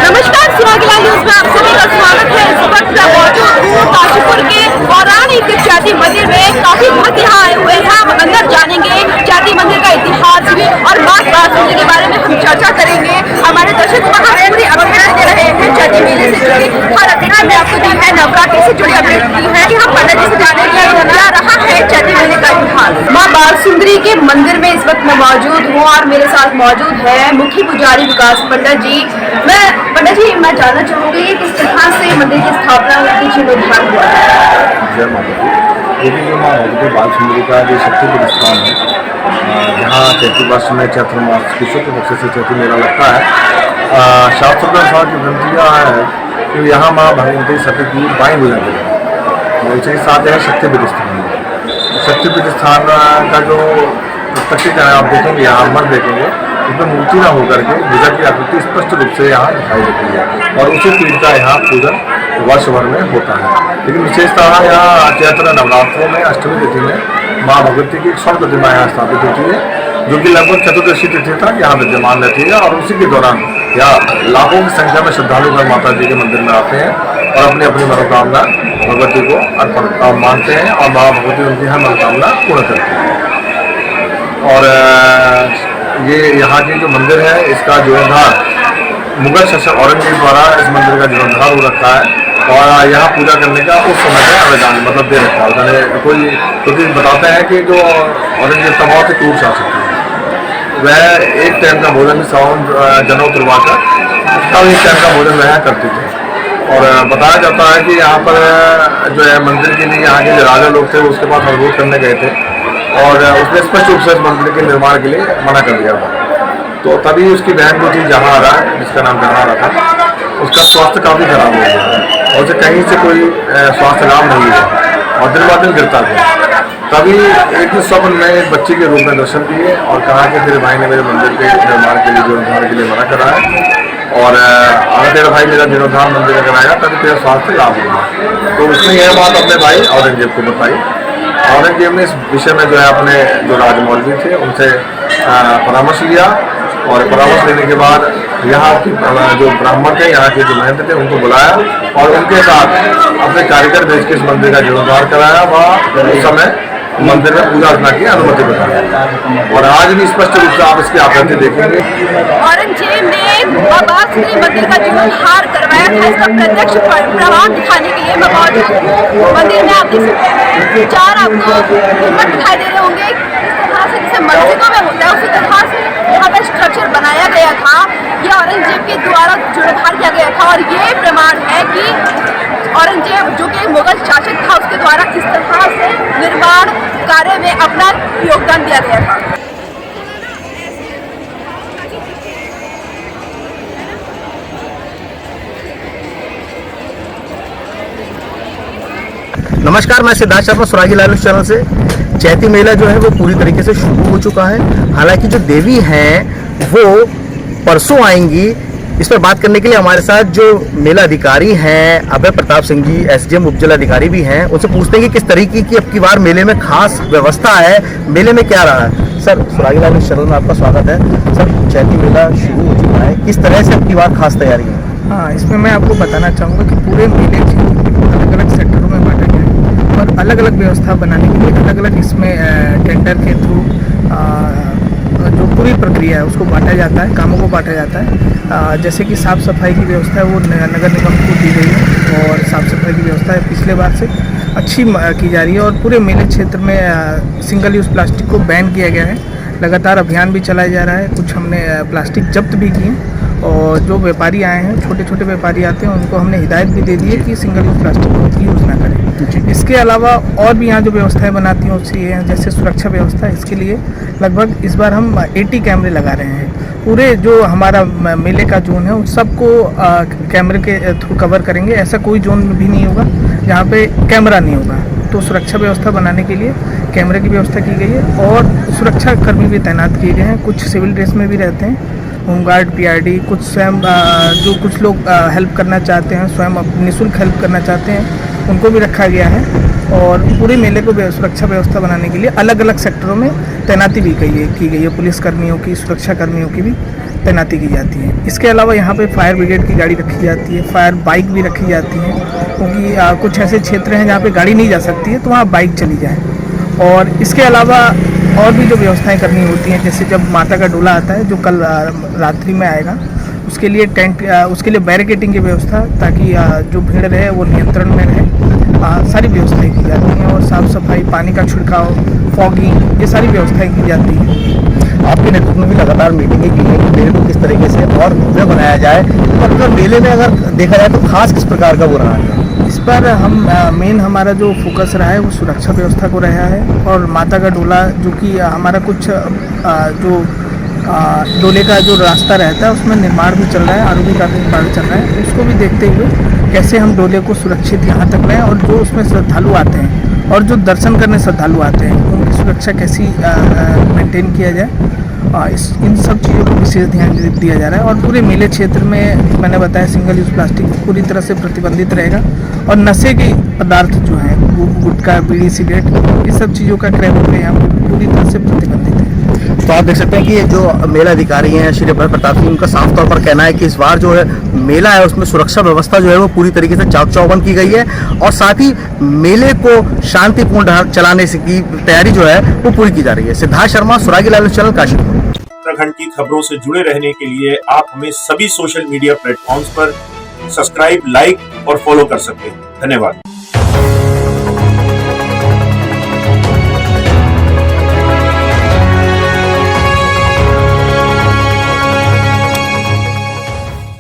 नमस्कार, सुरागीला न्यूज में आप सभी का स्वागत है। इस वक्त मैं मौजूद हूँ काशीपुर के पौराणिक चैती मंदिर में। काफी भक्त यहाँ आए हुए हैं। हम अंदर जानेंगे, चैती मंदिर का इतिहास भी और माँ बासुंदरी के बारे में हम चर्चा करेंगे। हमारे दर्शक वहाँ पूरी अपडेट दे रहे हैं चैती मेले से जुड़ी हर अपडेट में आपको दी है, नवरात्रि से जुड़ी अपडेट दी है कि हम पंडित जी से जानेंगे क्या रहा है चैती मेले का इतिहास। माँ बासुंदरी के मंदिर में इस वक्त मैं मौजूद हूँ और मेरे साथ मौजूद है मुख्य पुजारी विकास पंडित जी। पंडित जी, मैं जानना चाहूंगी किस तरह से मंदिर की स्थापना हुई, जीर्णोद्धार हुआ है। जय माता दी। ये भी जो माँ भगवती बालसुंदरी का जो शक्तिपीठ स्थान है, जहाँ चैती वर्ष में चैत्र मास की शुक्ल पक्ष से चैती मेला लगता है। शास्त्रों के अनुसार जो ग्रंथियाँ है कि यहाँ माँ भगवती सती की बाई भुजा है, इसके साथ यह शक्तिपीठ स्थान है। शक्तिपीठ स्थान का जो प्रत्यक्ष आप देखेंगे, यहाँ मत देखेंगे, इसमें मूर्ति न होकर के भुजा की आकृति स्पष्ट रूप से यहाँ दिखाई देती है और उसी पीठ का यहाँ पूजन वर्ष भर में होता है। लेकिन विशेषतः यहाँ चैत्र नवरात्रों में अष्टमी तिथि में माँ भगवती की एक स्वर्ण प्रतिमा यहाँ स्थापित होती है, जो कि लगभग चतुर्दशी तिथि तक यहाँ विद्यमान रहती है और उसी के दौरान यहाँ लाखों की संख्या में श्रद्धालुगण माता जी के मंदिर में आते हैं और अपनी अपनी मनोकामना भगवती को अर्पण मानते हैं और माँ भगवती उनकी हर मनोकामना पूर्ण करती है। और ये यहाँ के जो मंदिर है, इसका जीर्णोद्धार मुगल शासक औरंगजेब द्वारा इस मंदिर का जीर्णोद्धार हो रखा है और यहाँ पूजा करने का उस समय में आवेदन मतलब दे रखा है उन्होंने। कोई क्योंकि बताते हैं कि जो औरंगजेब का बहुत ही क्रूर शासक था, वह एक टाइम का भोजन सावन जनेऊ तुड़वा कर तब एक टाइम का भोजन वह करते थे। और बताया जाता है कि यहाँ पर जो है मंदिर के लिए यहाँ के जो राजा लोग थे वो उसके पास अनुरोध करने गए थे और उसने स्पष्ट रूप से इस मंदिर के निर्माण के लिए मना कर दिया था। तो तभी उसकी बहन को थी जहारा, जिसका नाम जहारा था, उसका स्वास्थ्य काफ़ी खराब हो गया और उसे कहीं से कोई स्वास्थ्य लाभ नहीं हुआ और दिन ब दिन गिरता गया। तभी एक स्वप्न में एक बच्चे के रूप में दर्शन दिए और कहा कि तेरे भाई ने मेरे मंदिर के निर्माण के लिए जीर्णोद्धार के लिए मना करा है और अगर तेरा भाई मेरा जीर्णोद्धार मंदिर में कराएगा तभी तेरा स्वास्थ्य लाभ होगा। तो उसने यह बात अपने भाई औरंगजेब को बताई। औरंगजेब ने इस विषय में जो है अपने जो राजमौलवी थे उनसे परामर्श लिया और परामर्श लेने के बाद यहाँ की जो ब्राह्मण थे, यहाँ के जो महंत थे, उनको बुलाया और उनके साथ अपने कारीगर भेज के इस मंदिर का जीर्णोद्धार कराया। वह उस समय मंदिर में पूजा अर्चना की अनुमति बताया और आज भी स्पष्ट रूप से आप इसकी आकृति देखेंगे। औरंगजेब ने बासुंदरी मंदिर का जीर्णोद्धार करवाया था, इसका प्रत्यक्ष प्रमाण दिखाने के लिए मैं मौजूद हूँ मंदिर में। आप देख सकते हैं चार आपको गुंबद दिखाई दे रहे होंगे, जैसे मस्जिदों में होता है उसी तरह से यहाँ का स्ट्रक्चर बनाया गया था। ये औरंगजेब के द्वारा जीर्णोद्धार किया गया था और ये प्रमाण है कि औरंगजेब जो कि मुगल शासक था उसके द्वारा इस तरह से निर्माण कार्य में अपना योगदान दिया गया था। नमस्कार, मैं सिद्धार्थ शर्मा सुरागीला न्यूज चैनल से। चैती मेला जो है वो पूरी तरीके से शुरू हो चुका है। हालांकि जो देवी हैं वो परसों आएंगी। इस पर बात करने के लिए हमारे साथ जो मेला अधिकारी हैं अभय प्रताप सिंह जी, एसडीएम उपजिला अधिकारी भी हैं, उनसे पूछते हैं कि किस तरीके की अब की बार मेले में खास व्यवस्था है, मेले में क्या रहा है। सर, सुरागीला न्यूज चैनल में आपका स्वागत है। सर, चैती मेला शुरू हो चुका है, किस तरह से अब की बार खास तैयारी है? हाँ, इसमें मैं आपको बताना चाहूँगा कि पूरे मेले को अलग अलग सेक्टरों में बांटा गया है और अलग अलग व्यवस्था बनाने के लिए अलग अलग इसमें टेंडर के थ्रू जो पूरी प्रक्रिया है उसको बांटा जाता है, कामों को बांटा जाता है। जैसे कि साफ़ सफाई की व्यवस्था है वो नगर निगम को दी गई है और साफ़ सफाई की व्यवस्था है पिछले बार से अच्छी की जा रही है और पूरे मेले क्षेत्र में सिंगल यूज़ प्लास्टिक को बैन किया गया है। लगातार अभियान भी चलाया जा रहा है, कुछ हमने प्लास्टिक जब्त भी किए और जो व्यापारी आए हैं, छोटे छोटे व्यापारी आते हैं, उनको हमने हिदायत भी दे दी है कि सिंगल यूज़ प्लास्टिक को यूज़ ना करें। इसके अलावा और भी यहाँ जो व्यवस्थाएं बनाती हैं उससे हैं, जैसे सुरक्षा व्यवस्था, इसके लिए लगभग इस बार हम 80 कैमरे लगा रहे हैं। पूरे जो हमारा मेले का जोन है उस सबको कैमरे के थ्रू कवर करेंगे। ऐसा कोई जोन भी नहीं होगा जहाँ पे कैमरा नहीं होगा। तो सुरक्षा व्यवस्था बनाने के लिए कैमरे की व्यवस्था की गई है और सुरक्षा कर्मी भी तैनात किए गए हैं। कुछ सिविल ड्रेस में भी रहते हैं, होमगार्ड, पीआरडी, कुछ स्वयं जो कुछ लोग हेल्प करना चाहते हैं, स्वयं निःशुल्क हेल्प करना चाहते हैं, उनको भी रखा गया है। और पूरे मेले को सुरक्षा व्यवस्था बनाने के लिए अलग अलग सेक्टरों में तैनाती भी की गई है। पुलिस कर्मियों की, सुरक्षा कर्मियों की भी तैनाती की जाती है। इसके अलावा यहाँ पे फायर ब्रिगेड की गाड़ी रखी जाती है, फायर बाइक भी रखी जाती है, क्योंकि कुछ ऐसे क्षेत्र हैं जहाँ पे गाड़ी नहीं जा सकती है, तो वहाँ बाइक चली जाए। और इसके अलावा और भी जो व्यवस्थाएं करनी होती हैं, जैसे जब माता का डोला आता है जो कल रात्रि में आएगा, उसके लिए टेंट, उसके लिए बैरिकेटिंग की व्यवस्था, ताकि जो भीड़ रहे वो नियंत्रण में रहे, सारी व्यवस्थाएं की जाती हैं। और साफ़ सफाई, पानी का छिड़काव, फॉगिंग, ये सारी व्यवस्थाएं की जाती हैं। आपके नेतृत्व में भी लगातार मीटिंगें की हैं कि मेले को किस तरीके से और भव्य बनाया जाए, और अगर मेले में अगर देखा जाए तो खास किस प्रकार का वो रहा है? इस पर हम मेन हमारा जो फोकस रहा है वो सुरक्षा व्यवस्था को रहा है। और माता का डोला, जो कि हमारा कुछ जो डोले का जो रास्ता रहता है उसमें निर्माण भी चल रहा है, आरोपी का निर्माण चल रहा है, उसको भी देखते हुए कैसे हम डोले को सुरक्षित यहाँ तक लाएं, और जो उसमें श्रद्धालु आते हैं और जो दर्शन करने श्रद्धालु आते हैं उनकी सुरक्षा कैसी मेंटेन किया जाए, इन सब चीज़ों को विशेष ध्यान दिया जा रहा है। और पूरे मेले क्षेत्र में मैंने बताया सिंगल यूज़ प्लास्टिक पूरी तरह से प्रतिबंधित रहेगा। और नशे के पदार्थ जो हैं, गुटखा, बीड़ी, सिगरेट, इस सब चीज़ों का क्रय विक्रय यहाँ पर पूरी तरह से प्रतिबंधित है। तो आप देख सकते हैं कि ये जो मेला अधिकारी हैं श्री भरत प्रताप सिंह, उनका साफ तौर पर कहना है कि इस बार जो है मेला है उसमें सुरक्षा व्यवस्था जो है वो पूरी तरीके से चाक चौबंद की गई है, और साथ ही मेले को शांतिपूर्ण ढंग चलाने से की तैयारी जो है वो पूरी की जा रही है। सिद्धार्थ शर्मा, स्वरागी लाल न्यूज़ चैनल, काशीपुर। उत्तराखंड की खबरों से जुड़े रहने के लिए आप हमें सभी सोशल मीडिया प्लेटफॉर्म्स पर सब्सक्राइब, लाइक और फॉलो कर सकते हैं। धन्यवाद।